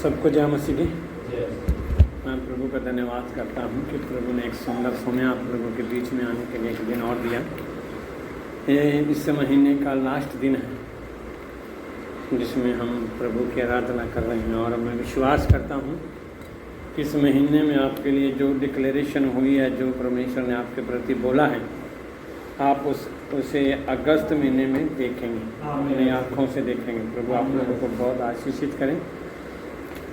सबको जय मसीह की। मैं प्रभु का धन्यवाद करता हूँ कि प्रभु ने एक सुंदर समय आप प्रभु के बीच में आने के लिए एक दिन और दिया। ये इस महीने का लास्ट दिन है जिसमें हम प्रभु की आराधना कर रहे हैं, और मैं विश्वास करता हूँ कि इस महीने में आपके लिए जो डिक्लेरेशन हुई है, जो परमेश्वर ने आपके प्रति बोला है, आप उसे अगस्त महीने में देखेंगे, अपनी आँखों से देखेंगे। प्रभु आप लोगों को बहुत आशीषित करें।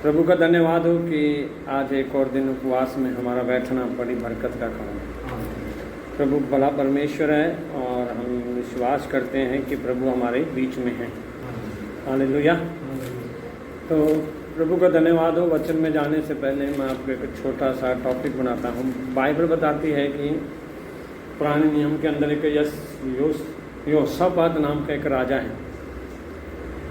प्रभु का धन्यवाद हो कि आज एक और दिन उपवास में हमारा बैठना बड़ी बरकत का काम है। प्रभु भला परमेश्वर है और हम विश्वास करते हैं कि प्रभु हमारे बीच में हैं। हालेलुया। तो प्रभु का धन्यवाद हो। वचन में जाने से पहले मैं आपको एक छोटा सा टॉपिक बनाता हूँ। बाइबल बताती है कि पुराने नियम के अंदर एक यहोशापात नाम का एक राजा है।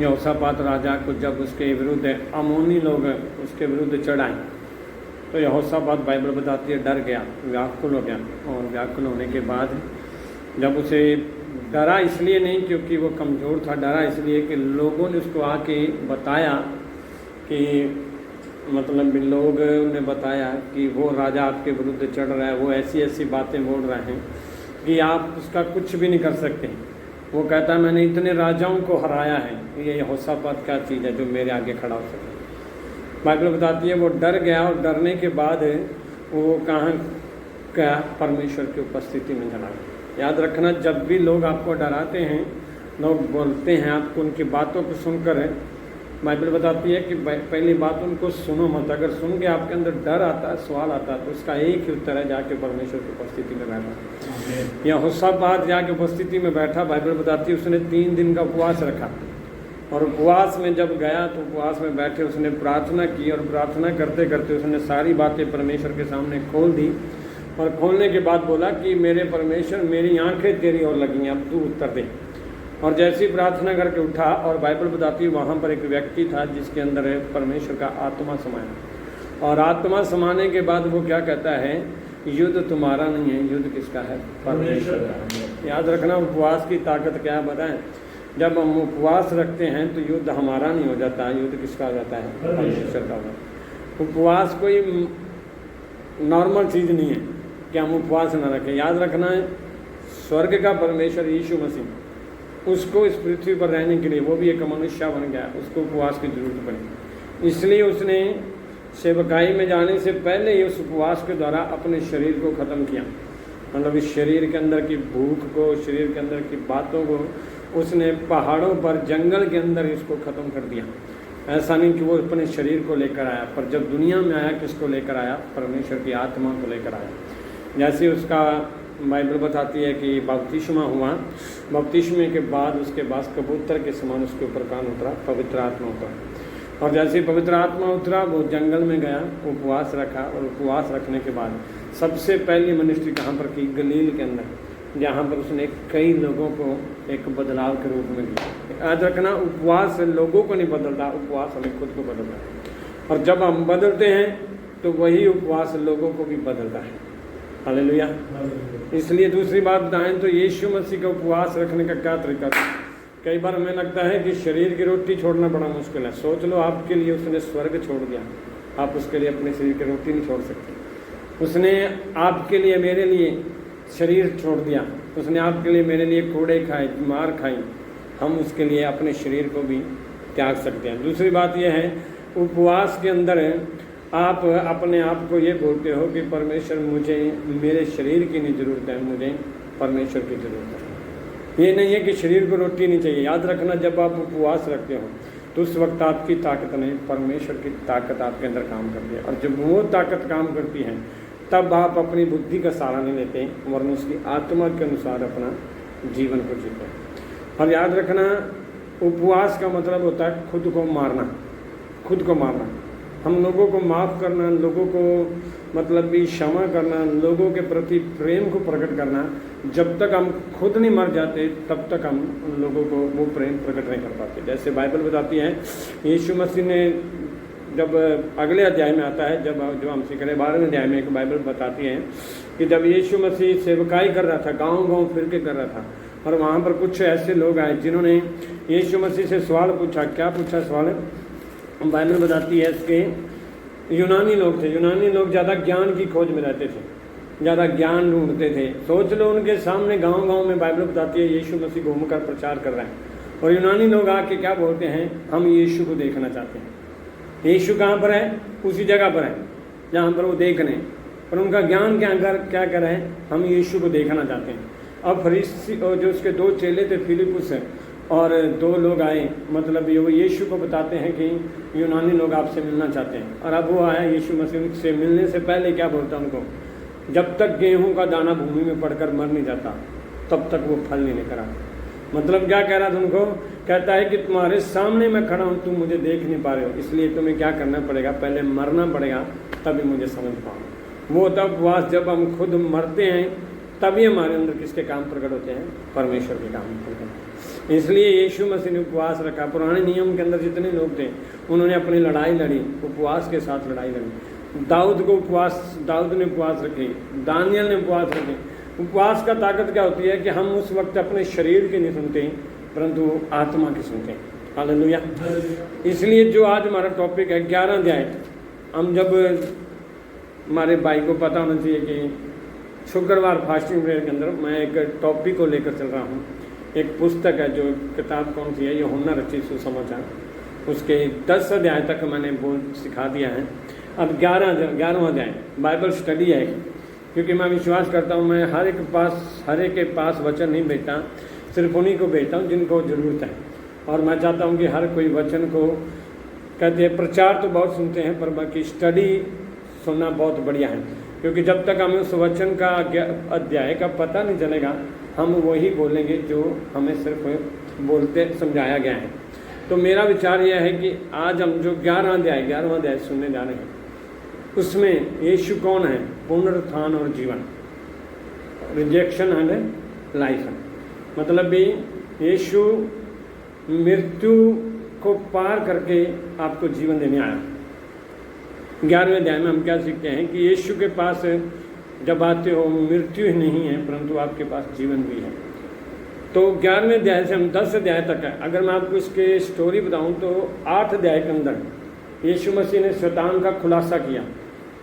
यहोशापात राजा को जब उसके विरुद्ध अमोनी लोग उसके विरुद्ध चढ़ाए तो यहोशापात बाइबल बताती है डर गया, व्याकुल हो गया। और व्याकुल होने के बाद जब उसे डरा इसलिए नहीं क्योंकि वो कमज़ोर था, डरा इसलिए कि लोगों ने उसको आके बताया कि मतलब लोग ने बताया कि वो राजा आपके विरुद्ध चढ़ रहा है, वो ऐसी ऐसी बातें बोल रहे हैं कि आप उसका कुछ भी नहीं कर सकते। वो कहता है मैंने इतने राजाओं को हराया है, ये यहोशापात क्या चीज़ है जो मेरे आगे खड़ा हो सके। बाइबल बताती है वो डर गया, और डरने के बाद वो कहाँ गया, परमेश्वर की उपस्थिति में चला गया। याद रखना, जब भी लोग आपको डराते हैं, लोग बोलते हैं आपको, उनकी बातों को सुनकर बाइबल बताती है कि पहली बात उनको सुनो मत। अगर सुन के आपके अंदर डर आता है, सवाल आता है, तो उसका एक ही उत्तर है जाके परमेश्वर की उपस्थिति में बैठा। यहोशापात जाके उपस्थिति में बैठा। बाइबल बताती है उसने 3 दिन का उपवास रखा, और उपवास में जब गया तो उपवास में बैठे उसने प्रार्थना की, और प्रार्थना करते करते उसने सारी बातें परमेश्वर के सामने खोल दी। और खोलने के बाद बोला कि मेरे परमेश्वर, मेरी आंखें तेरी ओर लगी हैं, अब तू उत्तर दे। और जैसी प्रार्थना करके उठा, और बाइबल बताती है वहाँ पर एक व्यक्ति था जिसके अंदर परमेश्वर का आत्मा समाया। और आत्मा समाने के बाद वो क्या कहता है, युद्ध तुम्हारा नहीं है, युद्ध किसका है, परमेश्वर का। याद रखना, उपवास की ताकत क्या है बताएं। जब हम उपवास रखते हैं तो युद्ध हमारा नहीं हो जाता, युद्ध किसका हो जाता है, परमेश्वर का होता है। उपवास कोई नॉर्मल चीज़ नहीं है कि हम उपवास न रखें। याद रखना है, स्वर्ग का परमेश्वर यीशु मसीह, उसको इस पृथ्वी पर रहने के लिए वो भी एक मनुष्य बन गया, उसको उपवास की जरूरत पड़ी। इसलिए उसने सेवकाई में जाने से पहले ही उस उपवास के द्वारा अपने शरीर को ख़त्म किया। मतलब इस शरीर के अंदर की भूख को, शरीर के अंदर की बातों को उसने पहाड़ों पर, जंगल के अंदर इसको ख़त्म कर दिया। ऐसा नहीं कि वो अपने शरीर को लेकर आया, पर जब दुनिया में आया किसको लेकर आया, परमेश्वर की आत्मा को लेकर आया। जैसे उसका बाइबल बताती है कि बपतिस्मा हुआ, बपतिस्मे के बाद उसके बाद कबूतर के समान उसके ऊपर कान उतरा, पवित्र आत्मा उतरा। और जैसे पवित्र आत्मा उतरा वो जंगल में गया, उपवास रखा, और उपवास रखने के बाद सबसे पहली मिनिस्ट्री कहाँ पर की, गलील के अंदर, जहाँ पर उसने कई लोगों को एक बदलाव के रूप में दिया। याद रखना, उपवास लोगों को नहीं बदलता, उपवास हमें खुद को बदलता है। और जब हम बदलते हैं तो वही उपवास लोगों को भी बदलता है। हालेलुया। इसलिए दूसरी बात बताएं तो यीशु मसीह का उपवास रखने का क्या तरीका था। कई बार हमें लगता है कि शरीर की रोटी छोड़ना बड़ा मुश्किल है। सोच लो, आपके लिए उसने स्वर्ग छोड़ दिया, आप उसके लिए अपने शरीर की रोटी नहीं छोड़ सकते। उसने आपके लिए, मेरे लिए शरीर छोड़ दिया, उसने आपके लिए, मेरे लिए कूड़े खाए, मार खाई, हम उसके लिए अपने शरीर को भी त्याग सकते हैं। दूसरी बात यह है, उपवास के अंदर आप अपने आप को ये बोलते हो कि परमेश्वर, मुझे मेरे शरीर की नहीं ज़रूरत है, मुझे परमेश्वर की ज़रूरत है। ये नहीं है कि शरीर को रोटी नहीं चाहिए। याद रखना, जब आप उपवास रखते हो तो उस वक्त आपकी ताकत नहीं, परमेश्वर की ताकत आपके अंदर काम करती है। और जब वो ताकत काम करती है तब आप अपनी बुद्धि का सहारा नहीं लेते, वरन उसकी आत्मा के अनुसार अपना जीवन को जीते हैं। और याद रखना, उपवास का मतलब होता है खुद को मारना, खुद को मारना। हम लोगों को माफ़ करना, लोगों को मतलब भी क्षमा करना, लोगों के प्रति प्रेम को प्रकट करना। जब तक हम खुद नहीं मर जाते तब तक हम उन लोगों को वो प्रेम प्रकट नहीं कर पाते। जैसे बाइबल बताती है, यीशु मसीह ने, जब अगले अध्याय में आता है, जब हम सीख रहे 12वें अध्याय में एक बाइबल बताती है कि जब यीशु मसीह सेवकाई कर रहा था, गाँव-गाँव फिर के कर रहा था, और वहाँ पर कुछ ऐसे लोग आए जिन्होंने यीशु मसीह से सवाल पूछा। क्या पूछा सवाल? बाइबल बताती है इसके यूनानी लोग थे। यूनानी लोग ज़्यादा ज्ञान की खोज में रहते थे, ज़्यादा ज्ञान ढूंढते थे। सोच लो उनके सामने गांव-गांव में बाइबल बताती है यीशु मसीह घूमकर प्रचार कर रहे हैं, और यूनानी लोग आके क्या बोलते हैं, हम यीशु को देखना चाहते हैं। यीशु कहाँ पर है? उसी जगह पर है जहाँ पर वो देख रहे हैं, पर उनका ज्ञान क्या कर रहे हैं, हम यीशु को देखना चाहते हैं। अब फरीसी और जो उसके 2 चेले थे, फिलिपुस और 2 लोग आए, मतलब ये वो यीशु को बताते हैं कि यूनानी लोग आपसे मिलना चाहते हैं। और अब वो आया यीशु मसीह से मिलने से पहले क्या बोलता उनको, जब तक गेहूं का दाना भूमि में पड़कर मर नहीं जाता तब तक वो फल नहीं लेकर आता। मतलब क्या कह रहा था उनको, कहता है कि तुम्हारे सामने मैं खड़ा हूँ, तुम मुझे देख नहीं पा रहे हो, इसलिए तुम्हें क्या करना पड़ेगा, पहले मरना पड़ेगा तभी मुझे समझ पाओ। वो तब उपवास जब हम खुद मरते हैं तभी हमारे अंदर किसके काम प्रकट होते हैं, परमेश्वर के काम प्रकट। इसलिए यीशु मसीह ने उपवास रखा। पुराने नियम के अंदर जितने लोग थे उन्होंने अपनी लड़ाई लड़ी, उपवास के साथ लड़ाई लड़ी। दाऊद ने उपवास रखे, दानियल ने उपवास रखे। उपवास का ताकत क्या होती है कि हम उस वक्त अपने शरीर की नहीं सुनते परंतु आत्मा की सुनते हैं। हालेलुया। इसलिए जो आज हमारा टॉपिक है 11 अध्याय, हम जब हमारे भाई को पता होना चाहिए कि शुक्रवार फास्टिंग प्रेयर के अंदर मैं एक टॉपिक को लेकर चल रहा हूँ। एक पुस्तक है, जो किताब कौन सी है, यूहन्ना रचित सुसमाचार, उसके 10 अध्याय तक मैंने सिखा दिया है। अब 11वां अध्याय बाइबल स्टडी है, क्योंकि मैं विश्वास करता हूँ मैं हर एक के पास वचन नहीं भेजता, सिर्फ उन्हीं को भेजता हूँ जिनको ज़रूरत है। और मैं चाहता हूँ कि हर कोई वचन को, कहते हैं प्रचार तो बहुत सुनते हैं पर बाकी स्टडी सुनना बहुत बढ़िया है, क्योंकि जब तक हमें उस वचन का अध्याय का पता नहीं चलेगा हम वही बोलेंगे जो हमें सिर्फ बोलते समझाया गया है। तो मेरा विचार यह है कि आज हम जो 11वां अध्याय सुनने जा रहे हैं, उसमें यीशु कौन है, पुनरुत्थान और जीवन, रिजेक्शन एंड लाइफ। मतलब भी यीशु मृत्यु को पार करके आपको जीवन देने आया। 11वें अध्याय में हम क्या सीखते हैं कि यीशु के पास जब आते हो मृत्यु ही नहीं है परंतु आपके पास जीवन भी है। तो 11वें अध्याय से हम 10 अध्याय तक है। अगर मैं आपको इसके स्टोरी बताऊं तो 8 अध्याय के अंदर यीशु मसीह ने शैतान का खुलासा किया,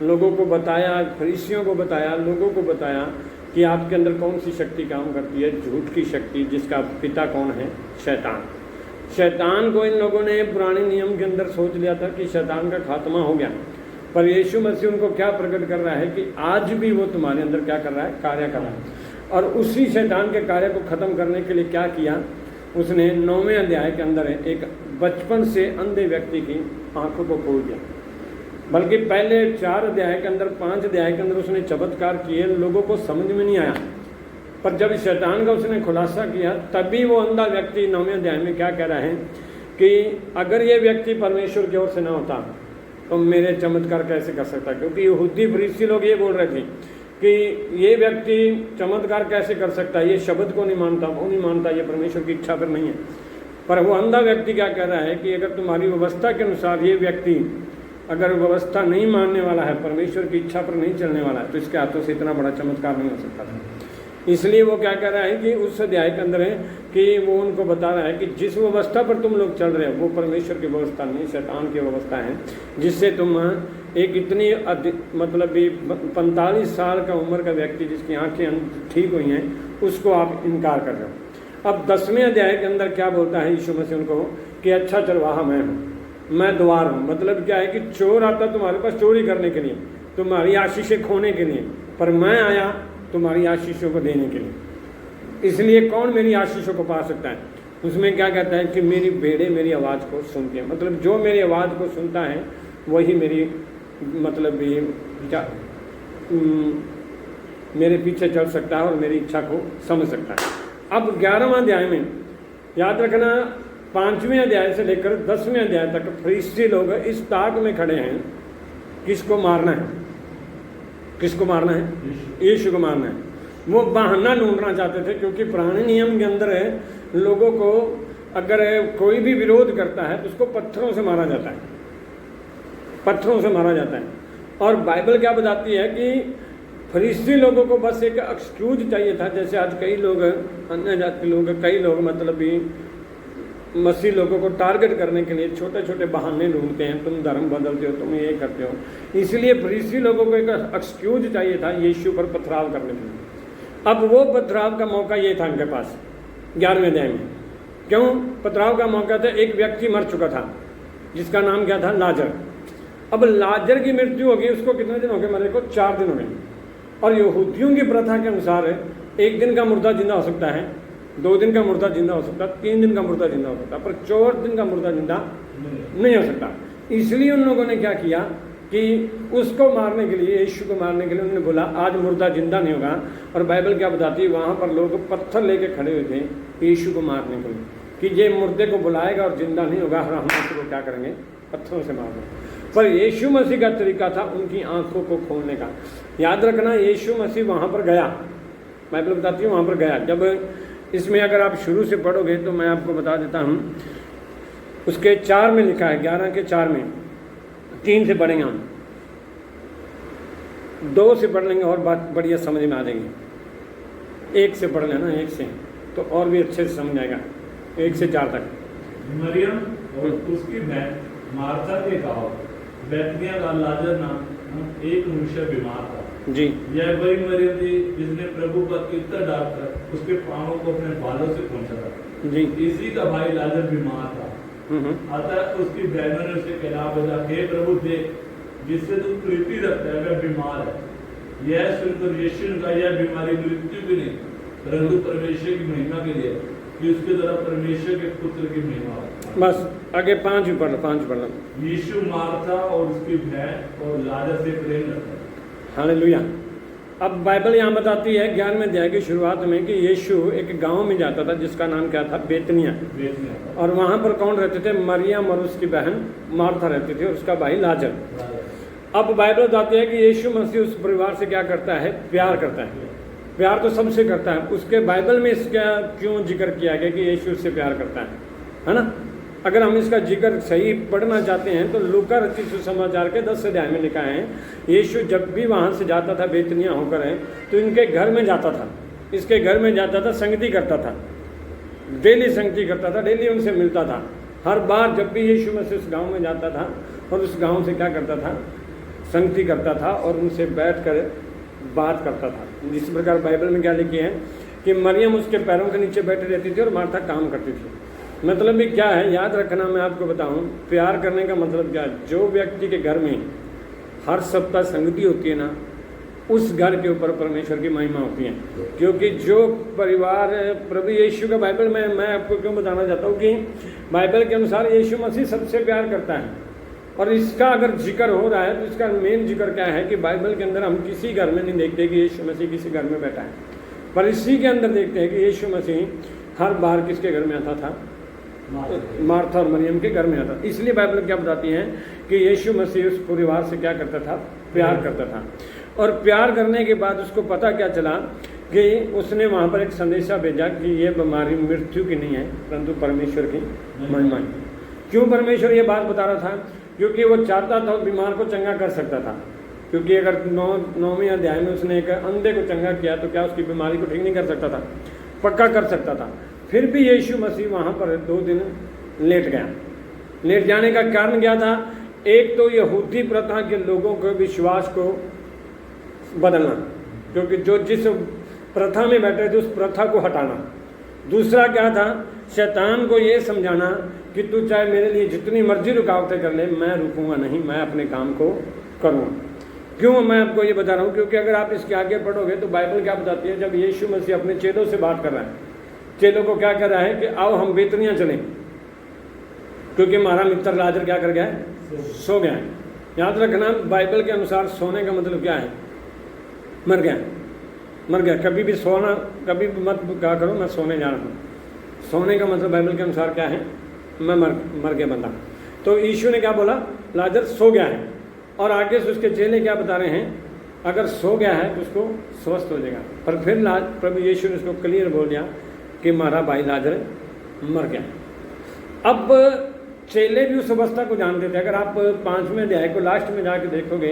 लोगों को बताया, फरीसियों को बताया, लोगों को बताया कि आपके अंदर कौन सी शक्ति काम करती है, झूठ की शक्ति, जिसका पिता कौन है, शैतान। शैतान को इन लोगों ने पुराने नियम के अंदर सोच लिया था कि शैतान का खात्मा हो गया, पर यीशु मसीह उनको क्या प्रकट कर रहा है कि आज भी वो तुम्हारे अंदर क्या कर रहा है, कार्य कर रहा है। और उसी शैतान के कार्य को ख़त्म करने के लिए क्या किया, उसने 9वें अध्याय के अंदर एक बचपन से अंधे व्यक्ति की आंखों को खोल दिया। बल्कि पहले 4 अध्याय के अंदर, 5 अध्याय के अंदर उसने चमत्कार किए, लोगों को समझ में नहीं आया, पर जब शैतान का उसने खुलासा किया तभी वो अंधा व्यक्ति 9वें अध्याय में क्या कह रहा है कि अगर ये व्यक्ति परमेश्वर की ओर से ना होता तो मेरे चमत्कार कैसे कर सकता। क्योंकि यहूदी फरीसी लोग ये बोल रहे थे कि ये व्यक्ति चमत्कार कैसे कर सकता है, ये शब्द को नहीं मानता, वो नहीं मानता, ये परमेश्वर की इच्छा पर नहीं है। पर वो अंधा व्यक्ति क्या कह रहा है कि अगर तुम्हारी व्यवस्था के अनुसार ये व्यक्ति अगर व्यवस्था नहीं मानने वाला है, परमेश्वर की इच्छा पर नहीं चलने वाला है, तो इसके हाथों से इतना बड़ा चमत्कार नहीं हो सकता था। इसलिए वो क्या कह रहा है कि उस अध्याय के अंदर है कि वो उनको बता रहा है कि जिस व्यवस्था पर तुम लोग चल रहे हो वो परमेश्वर की व्यवस्था नहीं, शैतान की व्यवस्था है, जिससे तुम एक इतनी मतलब 45 साल का उम्र का व्यक्ति जिसकी आंखें ठीक हुई हैं उसको आप इनकार कर रहे हो। अब 10वें अध्याय के अंदर क्या बोलता है यीशु मसीह उनको कि अच्छा चरवाहा मैं हूँ, मैं द्वार हूँ। मतलब क्या है कि चोर आता तुम्हारे पास चोरी करने के लिए, तुम्हारी आशीषें खोने के लिए, पर मैं आया तुम्हारी आशीषों को देने के लिए। इसलिए कौन मेरी आशीषों को पा सकता है? उसमें क्या कहता है कि मेरी भेड़ें मेरी आवाज़ को सुनती हैं। मतलब जो मेरी आवाज़ को सुनता है वही मेरी मतलब मेरे पीछे चल सकता है और मेरी इच्छा को समझ सकता है। अब 11वां अध्याय में याद रखना, 5वें अध्याय से लेकर 10वें अध्याय तक फरीसी लोग इस ताक में खड़े हैं, किसको मारना है, किसको मारना है, यीशु को मारना है। वो बहाना ढूंढना चाहते थे, क्योंकि पुराने नियम के अंदर है लोगों को अगर कोई भी विरोध करता है तो उसको पत्थरों से मारा जाता है, पत्थरों से मारा जाता है। और बाइबल क्या बताती है कि फरीसी लोगों को बस एक एक्सक्यूज चाहिए था। जैसे आज कई लोग अन्य जाति लोग, कई लोग मतलब भी मसीह लोगों को टारगेट करने के लिए छोटे छोटे बहाने ढूंढते हैं, तुम धर्म बदलते हो, तुम ये करते हो। इसलिए फरीसी लोगों को एक एक्सक्यूज चाहिए था यीशु पर पथराव करने के लिए। अब वो पथराव का मौका ये था उनके पास 11वें अध्याय में। क्यों पथराव का मौका था? एक व्यक्ति मर चुका था जिसका नाम क्या था? लाजर। अब लाजर की मृत्यु हो गई, उसको कितने दिन हो गए मरे को? 4 दिन हो गए। और यहूदियों की प्रथा के अनुसार 1 दिन का मुर्दा जिंदा हो सकता है, 2 दिन का मुर्दा जिंदा हो सकता है, 3 दिन का मुर्दा जिंदा हो सकता है, पर 4 दिन का मुर्दा जिंदा नहीं हो सकता। इसलिए उन लोगों ने क्या किया कि उसको मारने के लिए, यीशु को मारने के लिए उन्होंने बोला आज मुर्दा जिंदा नहीं होगा। और बाइबल क्या बताती है, वहाँ पर लोग पत्थर लेके खड़े हुए थे यीशु को मारने के लिए कि ये मुर्दे को बुलाएगा और जिंदा नहीं होगा, और हम उसको क्या करेंगे? पत्थरों से मार देंगे। पर यीशु मसीह का तरीका था उनकी आंखों को खोलने का। याद रखना, यीशु मसीह वहाँ पर गया, बाइबल बताती है वहाँ पर गया। जब इसमें अगर आप शुरू से पढ़ोगे तो मैं आपको बता देता हूँ, उसके 4 में लिखा है, 11 के 4 में। 3 से पढ़ेंगे हम, 2 से पढ़ लेंगे और बात बढ़िया समझ में आ जाएंगे। 1 से पढ़ लेना, 1 से तो और भी अच्छे से समझ आएगा। 1 से 4 तक। मरियम और उसकी बहन मार्था के गांव बैतनिय्याह का लाजर नाम एक मनुष्य बीमार था जी। यह वही मरियम थी जिसने प्रभु पर इत्र डालकर उसके पांवों को अपने बालों से पहुंचा था जी। इसी का भाई लाजर बीमार था। अतः उसकी बहनों ने उसे कहना बोला, हे प्रभु देख, जिससे तू प्रीति रखता है वह बीमार है। यह सुनकर यीशु ने कहा, यह बीमारी मृत्यु की नहीं परंतु परमेश्वर की महिमा के लिए, कि उसके द्वारा परमेश्वर के पुत्र की महिमा हो। बस आगे 5 पढ़ लो। यीशु मार्था और उसकी बहन और लाजर से प्रेम रखता है। हालेलुया। अब बाइबल यहाँ बताती है 11वें अध्याय की शुरुआत में कि यीशु एक गांव में जाता था जिसका नाम क्या था? बेतनिय्याह। और वहाँ पर कौन रहते थे? मरियम और उसकी बहन मार्था रहती थी और उसका भाई लाजर। अब बाइबल बताती है कि यीशु मसीह उस परिवार से क्या करता है? प्यार करता है। प्यार तो सबसे करता है। उसके बाइबल में इसका क्यों जिक्र किया गया कि यीशु उससे प्यार करता है ना? अगर हम इसका जिक्र सही पढ़ना चाहते हैं तो लूका रचित सुसमाचार के 10 अध्याय में लिखा है, यीशु जब भी वहाँ से जाता था बेतनिय्याह होकर तो इनके घर में जाता था, इसके घर में जाता था, संगति करता था, डेली संगति करता था, डेली उनसे मिलता था। हर बार जब भी यीशु मसीह उस गाँव में जाता था और उस गाँव से क्या करता था? संगति करता था और उनसे बैठ कर बात करता था। जिस प्रकार बाइबल में क्या लिखी है कि मरियम उसके पैरों के नीचे बैठी रहती थी और मार्था काम करती थी। मतलब भी क्या है? याद रखना, मैं आपको बताऊं, प्यार करने का मतलब क्या है? जो व्यक्ति के घर में हर सप्ताह संगति होती है ना, उस घर के ऊपर परमेश्वर की महिमा होती है। क्योंकि जो परिवार प्रभु यीशु का, बाइबल में मैं आपको क्यों बताना चाहता हूँ कि बाइबल के अनुसार यीशु मसीह सबसे प्यार करता है। और इसका अगर जिक्र हो रहा है तो इसका मेन जिक्र क्या है कि बाइबल के अंदर हम किसी घर में नहीं देखते कि यीशु मसीह किसी घर में बैठा है, पर इसी के अंदर देखते हैं कि यीशु मसीह हर बार किसके घर में आता था? मार्था और मरियम के घर में आता। इसलिए बाइबल क्या बताती हैं कि यीशु मसीह उस परिवार से क्या करता था? प्यार करता था। और प्यार करने के बाद उसको पता क्या चला कि उसने वहाँ पर एक संदेशा भेजा कि ये बीमारी मृत्यु की नहीं है परंतु परमेश्वर की महिमा है। क्यों परमेश्वर ये बात बता रहा था? क्योंकि वो चाहता था बीमार को चंगा कर सकता था। क्योंकि अगर 9वें अध्याय में उसने एक अंधे को चंगा किया तो क्या उसकी बीमारी को ठीक नहीं कर सकता था? पक्का कर सकता था। फिर भी यीशु मसीह वहाँ पर 2 दिन लेट गया। लेट जाने का कारण क्या था? एक तो यहूदी प्रथा के लोगों के विश्वास को बदलना, क्योंकि जो जिस प्रथा में बैठे थे उस प्रथा को हटाना। दूसरा क्या था? शैतान को ये समझाना कि तू चाहे मेरे लिए जितनी मर्जी रुकावटें कर ले, मैं रुकूंगा नहीं, मैं अपने काम को करूँगा। क्यों मैं आपको ये बता रहा हूँ? क्योंकि अगर आप इसके आगे पढ़ोगे तो बाइबल क्या बताती है, जब यीशु मसीह अपने चेलों से बात कर रहा है, चेलों को क्या कर रहा है कि आओ हम बेतनिय्याह चलें, क्योंकि हमारा मित्र लाजर क्या कर गया है? सो गया है। याद रखना, बाइबल के अनुसार सोने का मतलब क्या है? मर गया। मर गया। कभी भी सोना, कभी भी मत क्या करो मैं सोने जा रहा हूँ। सोने का मतलब बाइबल के अनुसार क्या है? मैं मर गया बंदा। तो यीशु ने क्या बोला? लाजर सो गया है। और आगे से उसके चेले क्या बता रहे हैं? अगर सो गया है तो उसको स्वस्थ हो जाएगा। पर फिर प्रभु यीशु ने उसको क्लियर बोल दिया कि हमारा भाई लाजर मर गया। अब चेले भी उस अवस्था को जानते थे। अगर आप 5वें अध्याय को लास्ट में जाके देखोगे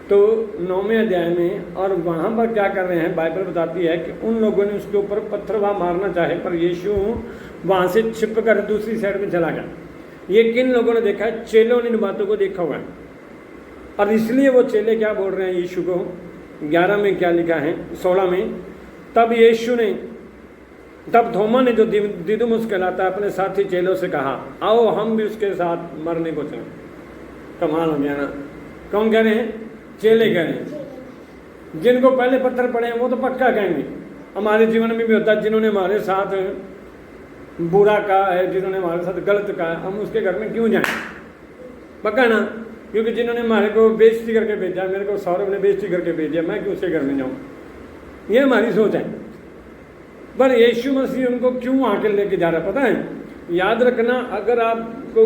तो 9वें अध्याय में, और वहाँ पर क्या कर रहे हैं, बाइबल बताती है कि उन लोगों ने उसके ऊपर पत्थर वहाँ मारना चाहे, पर यीशु वहाँ से छिप कर दूसरी साइड में चला गया। ये किन लोगों ने देखा है? चेलों ने इन बातों को देखा हुआ है, और इसलिए वो चेले क्या बोल रहे हैं यीशु को। 11 में क्या लिखा है, 16 में, तब थोमा ने जो दिदुमुस कहलाता है अपने साथी चेलों से कहा, आओ हम भी उसके साथ मरने को चलें। कमाल हो गया ना। कौन कह रहे हैं? चेले कह रहे हैं। जिनको पहले पत्थर पड़े हैं वो तो पक्का कहेंगे। हमारे जीवन में भी होता है, जिन्होंने हमारे साथ बुरा कहा है, जिन्होंने हमारे साथ गलत कहा है, हम उसके घर में क्यों जाएं? पक्का ना, क्योंकि जिन्होंने हमारे को बेइज्जती करके भेजा, मेरे को सौरभ ने बेइज्जती करके भेजा, मैं क्यों उसके घर में जाऊँ? ये हमारी सोच है। पर यीशु मसीह उनको क्यों आके लेके जा रहा है पता है? याद रखना, अगर आपको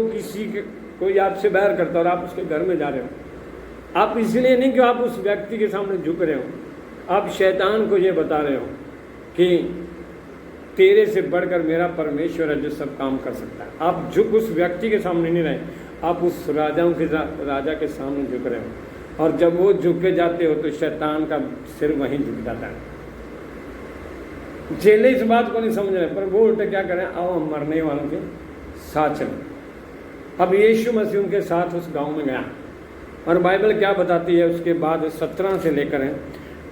कोई आपसे बैर करता और आप उसके घर में जा रहे हो, आप इसलिए नहीं कि आप उस व्यक्ति के सामने झुक रहे हो, आप शैतान को ये बता रहे हो कि तेरे से बढ़कर मेरा परमेश्वर है जो सब काम कर सकता है। आप झुक उस व्यक्ति के सामने नहीं रहे, आप उस राजा के सामने झुक रहे हो, और जब वो झुक के जाते हो तो शैतान का सिर वहीं झुक जाता है। चेले इस बात को नहीं समझ रहे, पर वो उल्टे क्या करें, आओ हम मरने वालों के साथ चलें। अब यीशु मसीह उनके साथ उस गांव में गया, और बाइबल क्या बताती है उसके बाद 17 से लेकर है,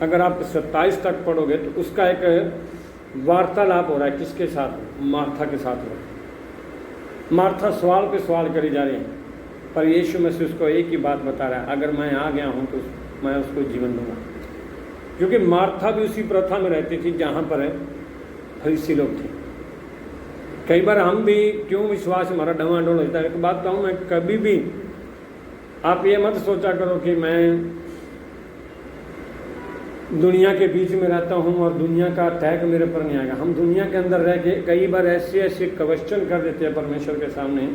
अगर आप 27 तक पढ़ोगे तो उसका एक वार्तालाप हो रहा है। किसके साथ? मार्था के साथ हो रहा है। मार्था सवाल पे सवाल करी जा रही है, पर यीशु मसीह उसको एक ही बात बता रहा है, अगर मैं आ गया हूँ तो मैं उसको जीवन दूंगा। क्योंकि मार्था भी उसी प्रथा में रहती थी जहाँ पर फरीसी लोग थे। कई बार हम भी क्यों विश्वास हमारा डवाडोल होता है। एक बात कहूँ मैं, कभी भी आप ये मत सोचा करो कि मैं दुनिया के बीच में रहता हूँ और दुनिया का अटैक मेरे पर नहीं आएगा। हम दुनिया के अंदर रह के कई बार ऐसे क्वेश्चन कर देते हैं परमेश्वर के सामने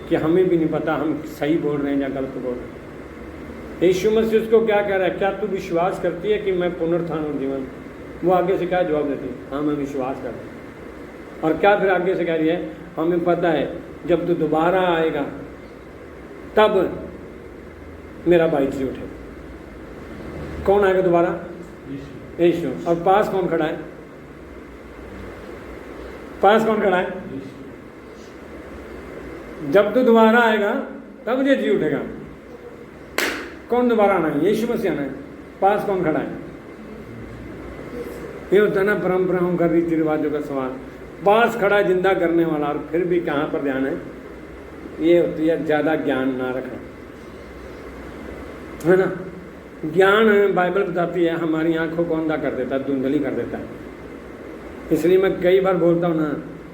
कि हमें भी नहीं पता हम सही बोल रहे हैं या गलत बोल रहे हैं। यीशु मसीह उसको क्या कह रहा है, क्या तू विश्वास करती है कि मैं पुनरुत्थान और जीवन? वो आगे से क्या जवाब देती है, हाँ मैं विश्वास करती हूँ। और क्या फिर आगे से कह रही है, हमें पता है जब तू दोबारा आएगा तब मेरा भाई जी उठेगा। कौन आएगा दोबारा? यीशु। और पास कौन खड़ा है? पास कौन खड़ा है? जब तू दोबारा आएगा तब ये जी उठेगा। कौन दोबारा आना है? यीशु मसीह आना है। पास कौन खड़ा है? ये होता है ना परंपराओं का, रीति रिवाजों का सवाल। पास खड़ा है जिंदा करने वाला, और फिर भी कहाँ पर ध्यान है? ये होती है ज़्यादा ज्ञान ना रखना, है ना। ज्ञान बाइबल बताती है हमारी आंखों को अंधा कर देता है, धुंधली कर देता है। इसलिए मैं कई बार बोलता हूँ ना,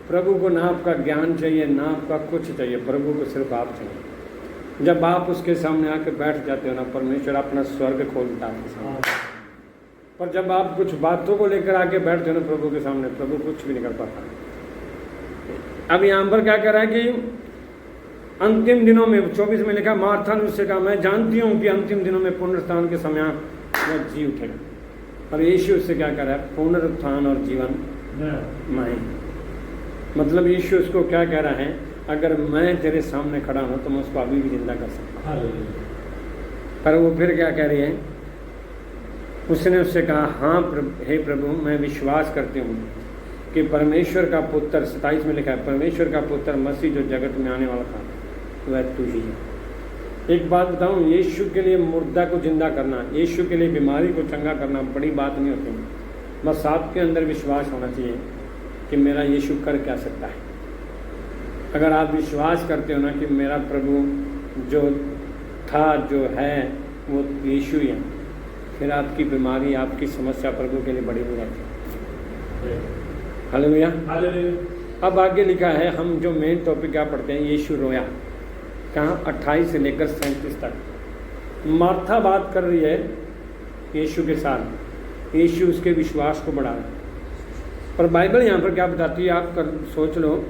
प्रभु को ना आपका ज्ञान चाहिए ना आपका कुछ चाहिए, प्रभु को सिर्फ आप चाहिए। जब आप उसके सामने आके बैठ जाते हो ना, परमेश्वर अपना स्वर्ग खोलता है आपके सामने। पर जब आप कुछ बातों को लेकर आके बैठते हो ना प्रभु के सामने, प्रभु कुछ भी नहीं कर पाता। अब यहाँ पर क्या कह रहा है कि अंतिम दिनों में 24 में लिखा, मार्था ने उससे कहा, मैं जानती हूँ कि अंतिम दिनों में पुनरुत्थान के समय वह जी उठेगा। और यीशु उससे क्या कह रहा है, पुनरुत्थान और जीवन मैं। मतलब यीशु उसको क्या कह रहा है, अगर मैं तेरे सामने खड़ा हूँ तो मैं उसको अभी भी जिंदा कर सकता हूँ। पर वो फिर क्या कह रही है, उसने उससे कहा, हाँ हे प्रभु, मैं विश्वास करती हूँ कि परमेश्वर का पुत्र, 27 में लिखा है, परमेश्वर का पुत्र मसीह जो जगत में आने वाला था वह तू ही है। एक बात बताऊँ, यीशु के लिए मुर्दा को जिंदा करना, यीशु के लिए बीमारी को चंगा करना बड़ी बात नहीं होती। बस आपके अंदर विश्वास होना चाहिए कि मेरा यीशु कर क्या सकता है। अगर आप विश्वास करते हो ना कि मेरा प्रभु जो था जो है वो यीशु ही है, फिर आपकी बीमारी, आपकी समस्या प्रभु के लिए बड़ी हो जाती है। हालेलुया। अब आगे लिखा है, हम जो मेन टॉपिक क्या पढ़ते हैं, यीशु रोया। कहाँ? 28 से लेकर 37 तक मार्था बात कर रही है यीशु के साथ। यीशु उसके विश्वास को बढ़ा रहा है। पर बाइबल यहाँ पर क्या बताती है, आप सोच लो,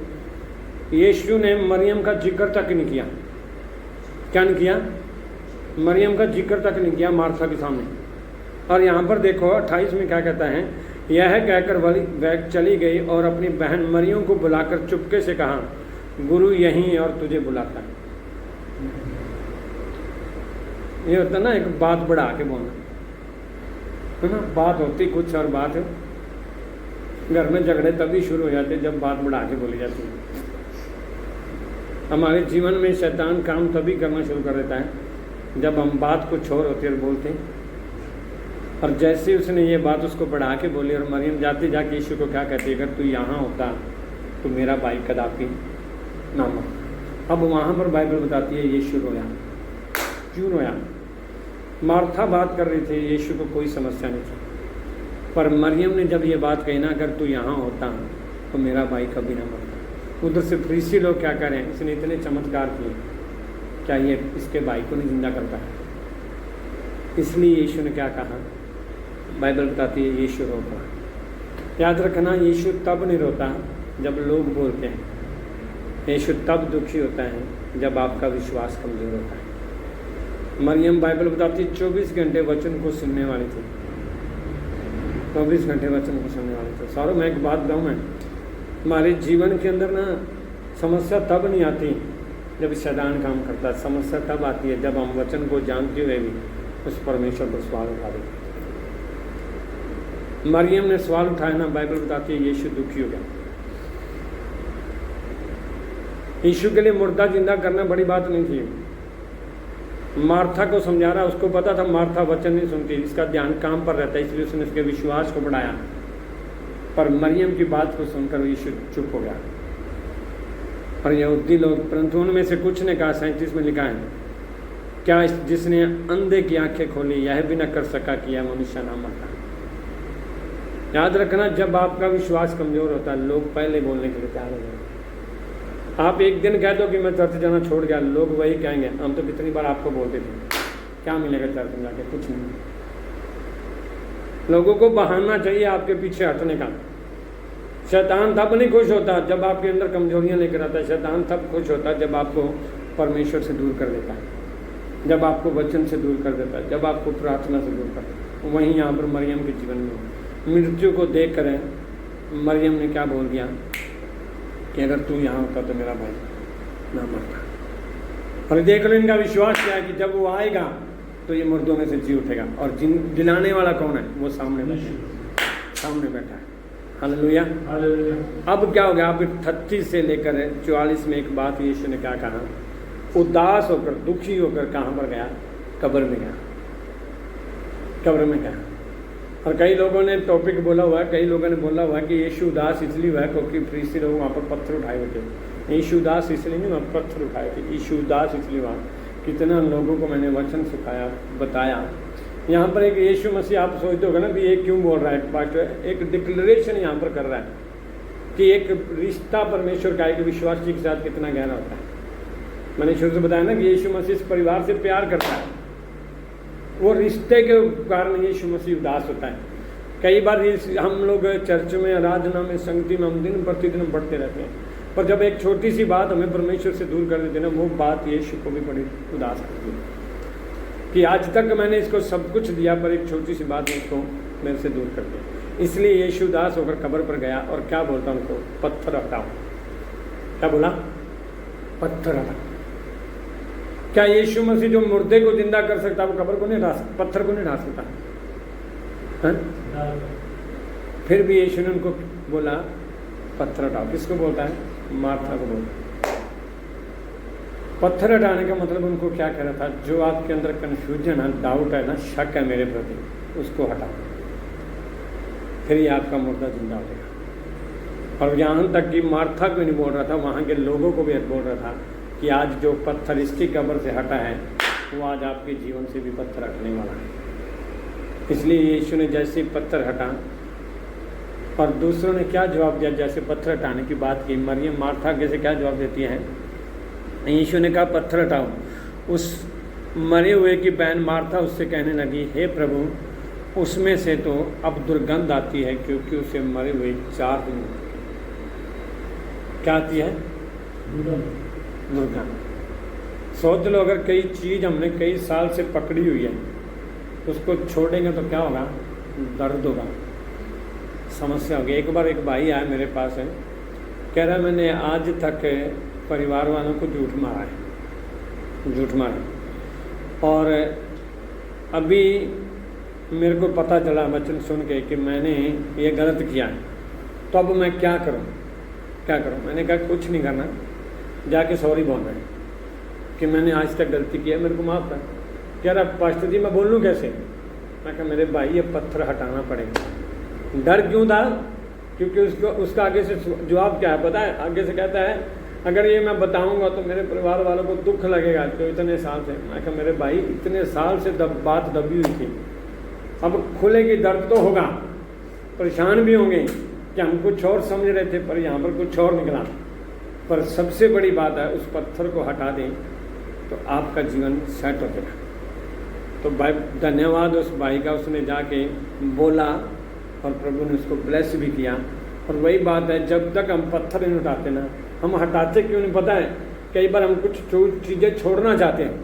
यीशु ने मरियम का जिक्र तक नहीं किया। क्या नहीं किया? मरियम का जिक्र तक नहीं किया मार्था के सामने। और यहाँ पर देखो 28 में क्या कहता है, यह कहकर वह चली गई और अपनी बहन मरियम को बुलाकर चुपके से कहा, गुरु यहीं और तुझे बुलाता है। ये होता ना एक बात बढ़ा के बोलना, है ना। बात होती कुछ और बात घर में झगड़े तभी शुरू हो जाते जब बात बढ़ा के बोली जाती है। हमारे जीवन में शैतान काम तभी करना शुरू कर देता है जब हम बात कुछ और होती और बोलते हैं। और जैसे ही उसने ये बात उसको बढ़ा के बोली, और मरियम जाते जाके यीशु को क्या कहती है, अगर तू यहाँ होता तो मेरा भाई कदापि ना मरता। अब वहाँ पर बाइबल बताती है यीशु रोया। क्यों रोया? मार्था बात कर रही थी, यीशु को कोई समस्या नहीं थी, पर मरियम ने जब ये बात कही ना, अगर तू यहाँ होता तो मेरा भाई कभी ना मरता। उधर से फरीसी लोग क्या करें, इसने इतने चमत्कार किए, क्या ये इसके भाई को नहीं जिंदा करता है? इसलिए यीशु ने क्या कहा, बाइबल बताती है यीशु रो पड़ा। याद रखना, यीशु तब नहीं रोता जब लोग बोलते हैं, यीशु तब दुखी होता है जब आपका विश्वास कमज़ोर होता है। मरियम बाइबल बताती है 24 घंटे वचन को सुनने वाली थी, 24 घंटे वचन को सुनने वाली थी। सारों मैं एक बात बताऊँ, मैं हमारे जीवन के अंदर ना समस्या तब नहीं आती जब शैतान काम करता है। समस्या तब आती है जब हम वचन को जानते हुए भी उस परमेश्वर पर सवाल उठा देते। मरियम ने सवाल उठाया ना, बाइबल बताती है यीशु दुखी हो गया। यीशु के लिए मुर्दा जिंदा करना बड़ी बात नहीं थी। मार्था को समझा रहा, उसको पता था मार्था वचन नहीं सुनती, इसका ध्यान काम पर रहता है, इसलिए उसने उसके विश्वास को बढ़ाया। पर मरियम की बात को सुनकर यीशु चुप हो गया। और यहूदी लोग, परंतु उनमें से कुछ ने कहा, 37 में लिखा है, क्या जिसने अंधे की आंखें खोली यह भी न कर सका कि यह मनुष्य ना मरता? याद रखना, जब आपका विश्वास कमजोर होता है लोग पहले बोलने के लिए तैयार हो जाते। आप एक दिन कह दो कि मैं चर्च जाना छोड़ गया, लोग वही कहेंगे, हम तो कितनी बार आपको बोलते थे, क्या मिलेगा चर्च में जाके? कुछ नहीं। लोगों को बहाना चाहिए आपके पीछे हटने का। शैतान तब नहीं खुश होता जब आपके अंदर कमजोरियां लेकर आता है। शैतान तब खुश होता है जब आपको परमेश्वर से दूर कर देता है, जब आपको वचन से दूर कर देता है, जब आपको प्रार्थना से दूर कर देता है। वहीं यहाँ पर मरियम के जीवन में मृत्यु को देख कर मरियम ने क्या बोल दिया कि अगर तू यहाँ होता तो मेरा भाई ना मरता। और देख लो इनका विश्वास क्या है कि जब वो आएगा तो ये मुर्दों में से जी उठेगा। और जिलाने वाला कौन है? वो सामने बैठा है। हालेलुया। अब क्या हो गया? अब 38 से लेकर 44 में एक बात यीशु ने क्या कहा, उदास होकर, दुखी होकर कहाँ पर गया? कब्र में गया। कब्र में गया। और कई लोगों ने टॉपिक बोला हुआ है, कई लोगों ने बोला हुआ है कि यीशु उदास इसलिए हुआ है क्योंकि फरीसी लोग वहाँ पर पत्थर उठाए हुए थे। यीशु उदास इसलिए नहीं, वहाँ पत्थर उठाए थे। यीशु उदास इसलिए हुआ, कितना लोगों को मैंने वचन सिखाया, बताया। यहाँ पर एक यीशु मसीह, आप सोचते होगा ना कि ये क्यों बोल रहा है पास्टर, एक डिक्लेरेशन यहाँ पर कर रहा है कि एक रिश्ता परमेश्वर का एक विश्वासी के साथ कितना गहरा होता है। मैंने शुरू से बताया ना कि यीशु मसीह इस परिवार से प्यार करता है, वो रिश्ते के कारण यीशु मसीह उदास होता है। कई बार हम लोग चर्च में, आराधना में, संगति में हम दिन प्रतिदिन बढ़ते रहते हैं, पर जब एक छोटी सी बात हमें परमेश्वर से दूर कर देते ना, वो बात यीशु को भी बड़ी उदास करती है कि आज तक मैंने इसको सब कुछ दिया पर एक छोटी सी बात इसको मेरे से दूर कर दिया। इसलिए यीशु उदास होकर कब्र पर गया और क्या बोलता उनको, पत्थर हटाओ। क्या बोला? पत्थर हटाओ। क्या यीशु मसीह जो मुर्दे को जिंदा कर सकता, वो कब्र को नहीं ढा सकता, पत्थर को नहीं ढा सकता? फिर भी यीशु ने उनको बोला पत्थर हटाओ। किसको बोलता है? मार्था को बोलता है। पत्थर हटाने का मतलब उनको क्या कह रहा था, जो आपके अंदर कन्फ्यूजन है, डाउट है ना, शक है मेरे प्रति, उसको हटाओ, फिर ये आपका मुर्दा जिंदा हो जाएगा। और यहाँ तक कि मार्था को नहीं बोल रहा था, वहाँ के लोगों को भी बोल रहा था कि आज जो पत्थर इसकी कब्र से हटा है वो आज आपके जीवन से भी पत्थर हटने वाला है। इसलिए यीशु ने जैसे पत्थर हटा, और दूसरों ने क्या जवाब दिया जैसे पत्थर हटाने की बात की, मरियम मार्था कैसे क्या जवाब देती है? यीशु ने कहा पत्थर हटाओ। उस मरे हुए की बहन मार्था उससे कहने लगी, हे प्रभु, उसमें से तो अब दुर्गंध आती है क्योंकि उसे मरे हुए 4 दिन हो चुके। क्या आती है? दुर्गंध। सोच लो, अगर कई चीज़ हमने कई साल से पकड़ी हुई है, उसको छोड़ेंगे तो क्या होगा? दर्द होगा, समस्या होगी। एक बार एक भाई आया मेरे पास है, कह रहा है मैंने आज तक परिवार वालों को झूठ मारा है, और अभी मेरे को पता चला वचन सुन के कि मैंने ये गलत किया है, तो अब मैं क्या करूं? मैंने कहा कुछ नहीं करना, जाके सॉरी बोल रहे हैं कि मैंने आज तक गलती की है, मेरे को माफ़ कर। कह रहा पास्टर जी मैं बोल लूँ कैसे? मैं कहा मेरे भाई ये पत्थर हटाना पड़ेगा। डर क्यों था? क्योंकि उसका आगे से जवाब क्या है पता है? आगे से कहता है अगर ये मैं बताऊंगा तो मेरे परिवार वालों को दुख लगेगा, तो इतने साल से। मैं कहा मेरे भाई इतने साल से बात दबी हुई थी, अब खुलेगी, दर्द तो होगा, परेशान भी होंगे कि हम कुछ और समझ रहे थे पर यहाँ पर कुछ और निकला। पर सबसे बड़ी बात है उस पत्थर को हटा दें तो आपका जीवन सेट हो जाएगा। तो भाई धन्यवाद उस भाई का, उसने जाके बोला और प्रभु ने उसको ब्लेस भी किया। और वही बात है, जब तक हम पत्थर नहीं उठाते ना, हम हटाते क्यों नहीं पता है? कई बार हम कुछ चीज़ें छोड़ना चाहते हैं,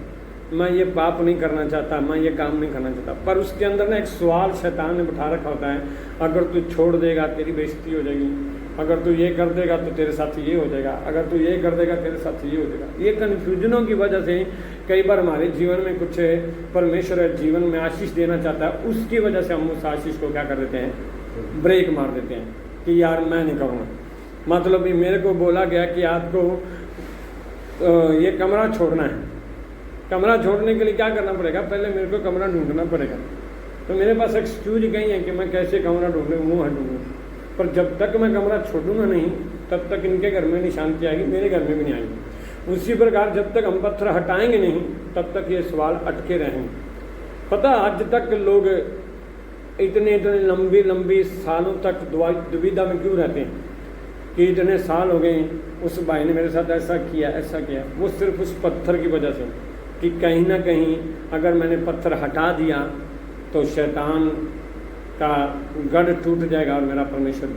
मैं ये पाप नहीं करना चाहता, मैं ये काम नहीं करना चाहता, पर उसके अंदर ना एक सवाल शैतान ने बिठा रखा होता है, अगर तू छोड़ देगा तेरी बेइज्जती हो जाएगी, अगर तू ये कर देगा तो तेरे साथ ये हो जाएगा, अगर तू ये कर देगा तेरे साथ ये हो जाएगा। ये कन्फ्यूजनों की वजह से कई बार हमारे जीवन में कुछ परमेश्वर जीवन में आशीष देना चाहता है, उसकी वजह से हम उस आशीष को क्या कर देते हैं? ब्रेक मार देते हैं कि यार मैं नहीं करूँगा। मतलब भी मेरे को बोला गया कि आपको ये कमरा छोड़ना है, कमरा छोड़ने के लिए क्या करना पड़ेगा? पहले मेरे को कमरा ढूंढना पड़ेगा। तो मेरे पास एक्सक्यूज कहीं है कि मैं कैसे कमरा ढूंढूँ, मुँह हटूँगा। पर जब तक मैं कमरा छोड़ूंगा नहीं तब तक इनके घर में नहीं शांति आएगी, मेरे घर में भी नहीं आएगी। उसी प्रकार जब तक हम पत्थर हटाएंगे नहीं तब तक ये सवाल अटके रहेंगे। पता आज तक लोग इतने लंबी सालों तक दुविधा में क्यों रहते हैं कि इतने साल हो गए उस भाई ने मेरे साथ ऐसा किया। वो सिर्फ उस पत्थर की वजह से कि कहीं ना कहीं अगर मैंने पत्थर हटा दिया तो शैतान का गढ़ टूट जाएगा और मेरा परमेश्वर।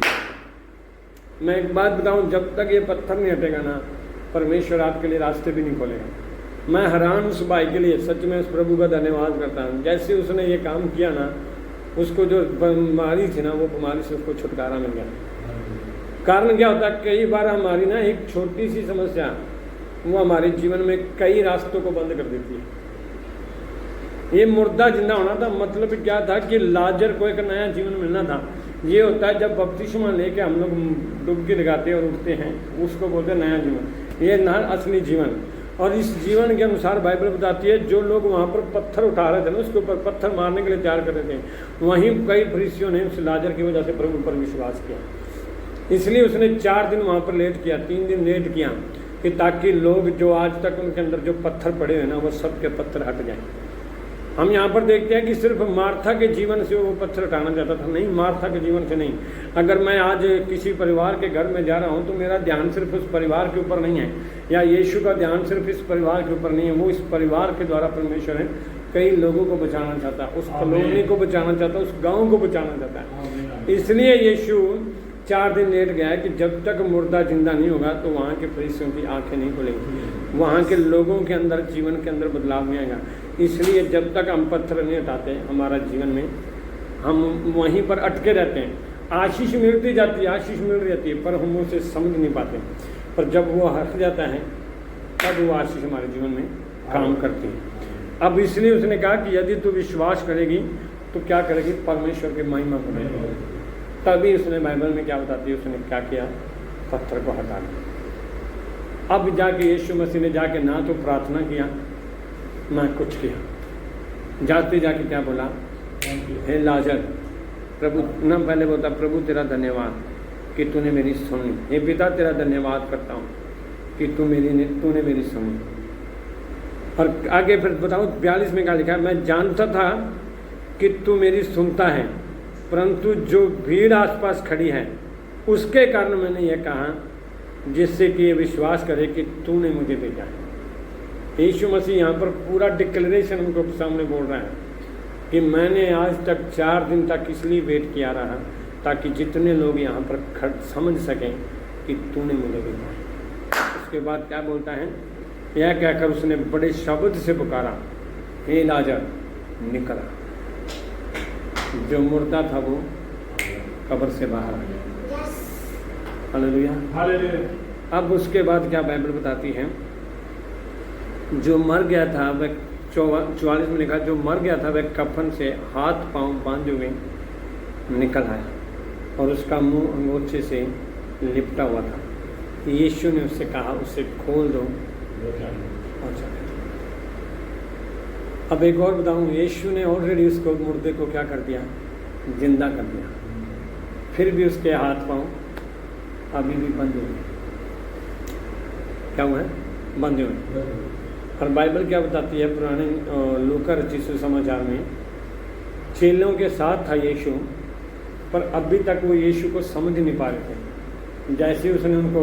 मैं एक बात बताऊं, जब तक ये पत्थर नहीं हटेगा ना परमेश्वर आपके लिए रास्ते भी नहीं खोलेगा। मैं हैरान उस भाई के लिए, सच में उस प्रभु का धन्यवाद करता हूँ। जैसे उसने ये काम किया ना, उसको जो बीमारी थी ना वो बीमारी से उसको छुटकारा मिल गया। कारण क्या होता है, कई बार हमारी ना एक छोटी सी समस्या वो हमारे जीवन में कई रास्तों को बंद कर देती है। ये मुर्दा जिंदा होना था, मतलब क्या था कि लाजर को एक नया जीवन मिलना था। ये होता है जब बपतिस्मा लेके हम लोग डुबकी लगाते हैं और उठते हैं, उसको बोलते हैं नया जीवन। ये ना असली जीवन। और इस जीवन के अनुसार बाइबल बताती है जो लोग वहाँ पर पत्थर उठा रहे थे ना, उसके ऊपर पत्थर मारने के लिए तैयार कर रहे थे, वहीं कई फरीसियों ने उस लाजर की वजह से प्रभु पर विश्वास किया। इसलिए उसने 4 दिन वहाँ पर लेट किया, 3 दिन लेट किया कि ताकि लोग जो आज तक उनके अंदर जो पत्थर पड़े हुए ना वो सब के पत्थर हट जाएं। हम यहाँ पर देखते हैं कि सिर्फ मार्था के जीवन से वो पत्थर हटाना चाहता था, नहीं, मार्था के जीवन से नहीं। अगर मैं आज किसी परिवार के घर में जा रहा हूँ तो मेरा ध्यान सिर्फ उस परिवार के ऊपर नहीं है, या यीशु का ध्यान सिर्फ इस परिवार के ऊपर नहीं है। वो इस परिवार के द्वारा परमेश्वर है कई लोगों को बचाना चाहता है, उस कॉलोनी को बचाना चाहता है, उस गाँव को बचाना चाहता है। इसलिए यीशु 4 दिन लेट गया है कि जब तक मुर्दा जिंदा नहीं होगा तो वहाँ के फरीसियों की आंखें नहीं खुलेंगी, वहाँ के लोगों के अंदर जीवन के अंदर बदलाव नहीं आएगा। इसलिए जब तक हम पत्थर नहीं हटाते हमारा जीवन में, हम वहीं पर अटके रहते हैं। आशीष मिलती जाती है पर हम उसे समझ नहीं पाते। पर जब वो हट जाता है तब वो आशीष हमारे जीवन में काम करती है। अब इसलिए उसने कहा कि यदि तू विश्वास करेगी तो क्या करेगी? परमेश्वर की महिमा करेगी। तभी उसने बाइबल में क्या बताती है, उसने क्या किया? पत्थर को हटा दिया। अब जाके यीशु मसीह ने जाके ना तो प्रार्थना किया ना कुछ किया, जाते जाके क्या बोला? हे लाजर, प्रभु ना पहले बोलता प्रभु तेरा धन्यवाद कि तूने मेरी सुनी। हे पिता तेरा धन्यवाद करता हूँ कि तूने मेरी सुनी। और आगे फिर बताऊँ 42 में क्या लिखा है? मैं जानता था कि तू मेरी सुनता है, परंतु जो भीड़ आसपास खड़ी है उसके कारण मैंने यह कहा, जिससे कि ये विश्वास करे कि तूने मुझे भेजा है। यीशु मसीह यहाँ पर पूरा डिक्लेरेशन उनको सामने बोल रहा है कि मैंने आज तक 4 दिन तक इसलिए वेट किया रहा ताकि जितने लोग यहाँ पर समझ सकें कि तूने मुझे भेजा है। उसके बाद क्या बोलता है? यह कहकर उसने बड़े शब्द से पुकारा, हे लाजर निकल आ। जो मुर्दा था वो कब्र से बाहर आ गया। हालेलुया। अब उसके बाद क्या बाइबल बताती है? जो मर गया था वह 44 में लिखा, जो मर गया था वह कफन से हाथ पांव बांधे हुए निकल आया और उसका मुंह अंगोछे से लिपटा हुआ था। यीशु ने उससे कहा, उसे खोल दो और चले। अब एक और बताऊं, यीशु ने ऑलरेडी उसको मुर्दे को क्या कर दिया, जिंदा कर दिया, फिर भी उसके हाथ पांव अभी भी बंद हुए। क्या हुआ है? बंधे हुए। और बाइबल क्या बताती है, पुराने लूका रचित सुसमाचार में, चेलों के साथ था यीशु, पर अभी तक वो यीशु को समझ नहीं पा रहे थे। जैसे उसने उनको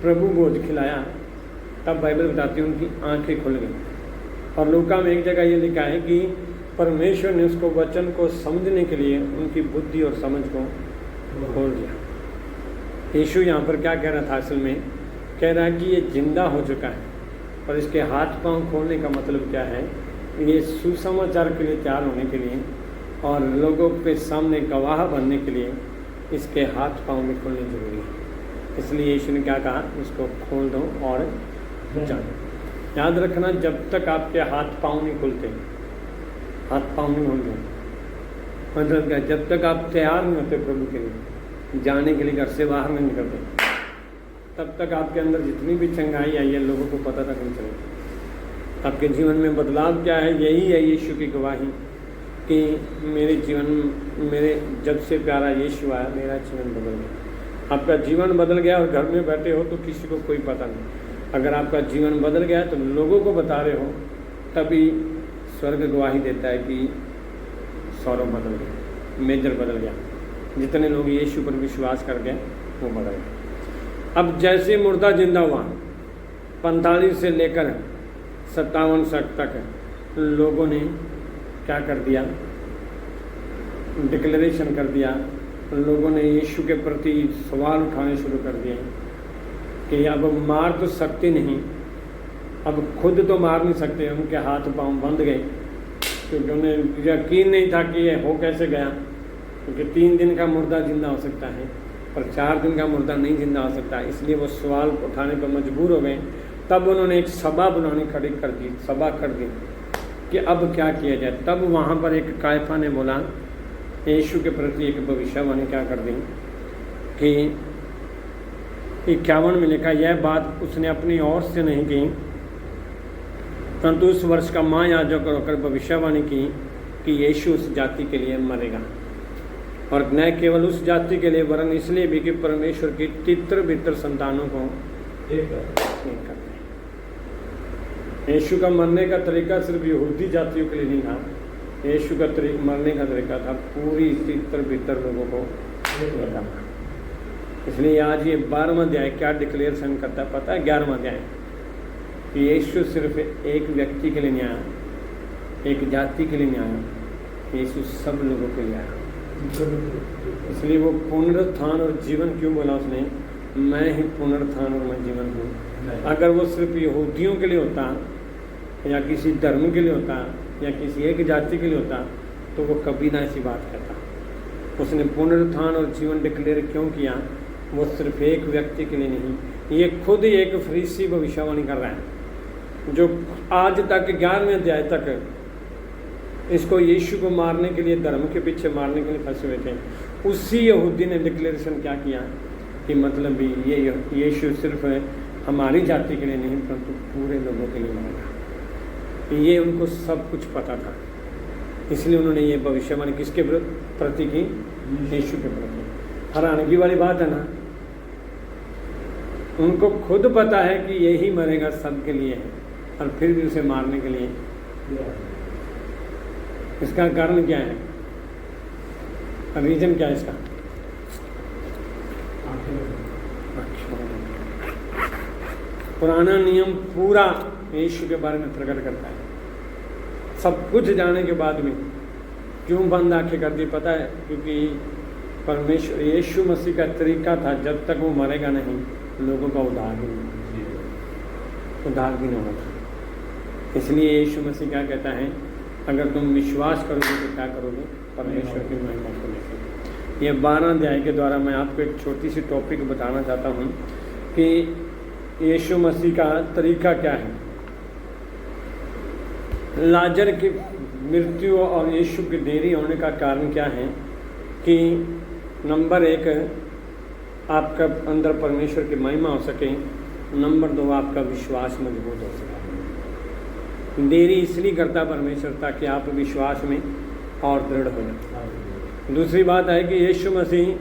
प्रभु भोज खिलाया, तब बाइबल बताती है उनकी आंखें खुल गई। और लूका में एक जगह ये लिखा है कि परमेश्वर ने उसको वचन को समझने के लिए उनकी बुद्धि और समझ को खोल दिया। यीशु यहाँ पर क्या कह रहा था, असल में कह रहा है कि ये जिंदा हो चुका है, और इसके हाथ पांव खोलने का मतलब क्या है, ये सुसमाचार के लिए तैयार होने के लिए और लोगों के सामने गवाह बनने के लिए इसके हाथ पांव में खोलने जरूरी है। इसलिए यीशु ने क्या कहा, इसको खोल दो और जाओ। याद रखना, जब तक आपके हाथ पांव नहीं खुलते, हाथ पांव नहीं खोलते, मतलब क्या, जब तक आप तैयार नहीं होते प्रभु के लिए, जाने के लिए घर से बाहर नहीं निकलते, तब तक आपके अंदर जितनी भी चंगाई आई है लोगों को पता तक नहीं चलेगा। आपके जीवन में बदलाव क्या है, यही है यीशु की गवाही कि मेरे जीवन, मेरे जब से प्यारा यीशु आया, मेरा जीवन बदल गया। आपका जीवन बदल गया और घर में बैठे हो तो किसी को कोई पता नहीं। अगर आपका जीवन बदल गया तो लोगों को बता रहे हो, तभी स्वर्ग गवाही देता है कि सौरव बदल गया, मेजर बदल गया। जितने लोग यीशु पर विश्वास कर गए वो बदल गए। अब जैसे मुर्दा जिंदा हुआ, 45 से लेकर 57 तक लोगों ने क्या कर दिया, डिक्लेरेशन कर दिया। लोगों ने यीशु के प्रति सवाल उठाने शुरू कर दिए कि अब मार तो सकते नहीं, अब खुद तो मार नहीं सकते, उनके हाथ पांव बंध गए, क्योंकि उन्हें यकीन नहीं था कि ये हो कैसे गया। क्योंकि 3 दिन का मुर्दा जिंदा हो सकता है, पर 4 दिन का मुर्दा नहीं जिंदा हो सकता। इसलिए वो सवाल उठाने पर मजबूर हो गए। तब उन्होंने एक सभा बुलानी खड़ी कर दी, सभा कर दी कि अब क्या किया जाए। तब वहाँ पर एक कायफा ने बोला, यीशु के प्रति एक भविष्यवाणी क्या कर दी कि 51 में लिखा, यह बात उसने अपनी ओर से नहीं की, परंतु उस वर्ष का महायाजक होकर भविष्यवाणी की कि यीशु उस जाति के लिए मरेगा, और न केवल उस जाति के लिए वरन इसलिए भी कि परमेश्वर की तितर बितर संतानों को एक कर दे। यीशु का मरने का तरीका सिर्फ यहूदी जातियों के लिए नहीं था, यीशु का मरने का तरीका था पूरी तितर बितर लोगों को करना। इसलिए आज ये 12वां अध्याय क्या डिक्लेरेशन करता है पता है? 11वां अध्याय कि यीशु सिर्फ एक व्यक्ति के लिए नहीं आया, एक जाति के लिए नहीं आया, यीशु सब लोगों के लिए आया। इसलिए वो पुनरुत्थान और जीवन क्यों बोला उसने, मैं ही पुनरुत्थान और मैं जीवन हूँ। अगर वो सिर्फ यहूदियों के लिए होता या किसी धर्म के लिए होता या किसी एक जाति के लिए होता तो वो कभी ना ऐसी बात कहता। उसने पुनरुत्थान और जीवन डिक्लेयर क्यों किया? वो सिर्फ एक व्यक्ति के लिए नहीं, ये खुद ही एक फरीसी भविष्यवाणी कर रहा है जो आज तक 11वें अध्याय तक इसको यीशु को मारने के लिए, धर्म के पीछे मारने के लिए फंसे हुए थे। उसी यहूदी ने डिक्लेरेशन क्या किया कि मतलब ये यीशु सिर्फ हमारी जाति के लिए नहीं परंतु पूरे लोगों के लिए मरेगा। ये उनको सब कुछ पता था, इसलिए उन्होंने ये भविष्यवाणी किसके प्रति की? यीशु के प्रति। हैरानगी वाली बात है ना, उनको खुद पता है कि यही मरेगा सबके लिए है और फिर भी उसे मारने के लिए। इसका कारण क्या है? रीजन क्या है इसका? पुराना नियम पूरा यीशु के बारे में प्रकट करता है। सब कुछ जानने के बाद में क्यों बंद आंखें कर दी पता है? क्योंकि परमेश्वर यीशु मसीह का तरीका था जब तक वो मरेगा नहीं लोगों का उद्धार भी नहीं होगा। इसलिए यीशु मसीह क्या कहता है, अगर तुम विश्वास करोगे तो क्या करोगे? परमेश्वर की महिमा करोगे। ये 12 अध्याय के द्वारा मैं आपको एक छोटी सी टॉपिक बताना चाहता हूँ कि यीशु मसीह का तरीका क्या है। लाजर की मृत्यु और यीशु की देरी होने का कारण क्या है कि नंबर 1 आपका अंदर परमेश्वर की महिमा हो सके, नंबर 2 आपका विश्वास मजबूत हो सके। देरी इसलिए करता परमेश्वर ताकि आप विश्वास में और दृढ़ हो जाए। दूसरी बात है कि यीशु मसीह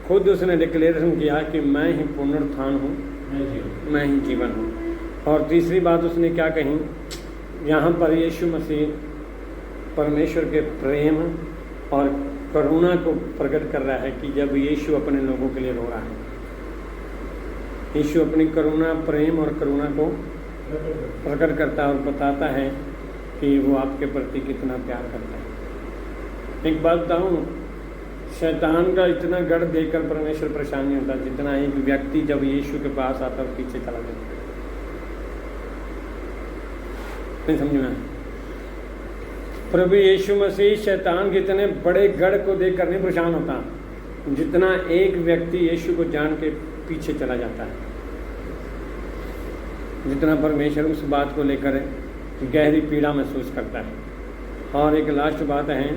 खुद उसने डिक्लेरेशन किया कि मैं ही पुनरुत्थान हूँ, मैं ही जीवन हूँ। और तीसरी बात उसने क्या कही, यहाँ पर यीशु मसीह परमेश्वर के प्रेम और करुणा को प्रकट कर रहा है कि जब यीशु अपने लोगों के लिए रो रहा है, यीशु अपनी करुणा, प्रेम और करुणा को प्रकट करता है और बताता है कि वो आपके प्रति कितना प्यार करता है। एक बात बताऊँ, शैतान का इतना गढ़ देखकर परमेश्वर परेशान नहीं होता जितना एक व्यक्ति जब यीशु के पास आता और पीछे चला जाता। नहीं समझ में? प्रभु यीशु मसीह शैतान के इतने बड़े गढ़ को देखकर नहीं परेशान होता जितना एक व्यक्ति यीशु को जान के पीछे चला जाता है, जितना परमेश्वर उस बात को लेकर गहरी पीड़ा महसूस करता है। और एक लास्ट बात है,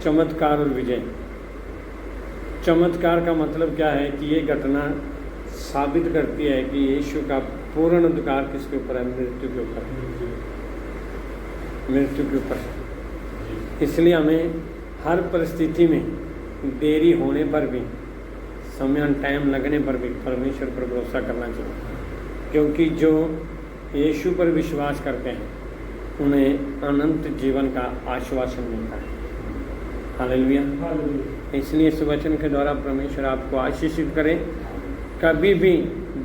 चमत्कार और विजय। चमत्कार का मतलब क्या है कि ये घटना साबित करती है कि यीशु का पूर्ण अधिकार किसके ऊपर है? मृत्यु के ऊपर है, मृत्यु के ऊपर है। इसलिए हमें हर परिस्थिति में देरी होने पर भी, समय टाइम लगने पर भी परमेश्वर पर भरोसा करना चाहिए, क्योंकि जो यीशु पर विश्वास करते हैं उन्हें अनंत जीवन का आश्वासन मिलता है। हालेलुया। इसलिए इस वचन के द्वारा परमेश्वर आपको आशीषित करें। कभी भी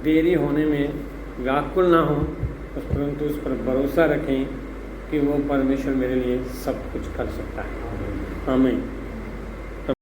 देरी होने में व्याकुल ना हो, परंतु उस पर भरोसा रखें कि वो परमेश्वर मेरे लिए सब कुछ कर सकता है। आमीन।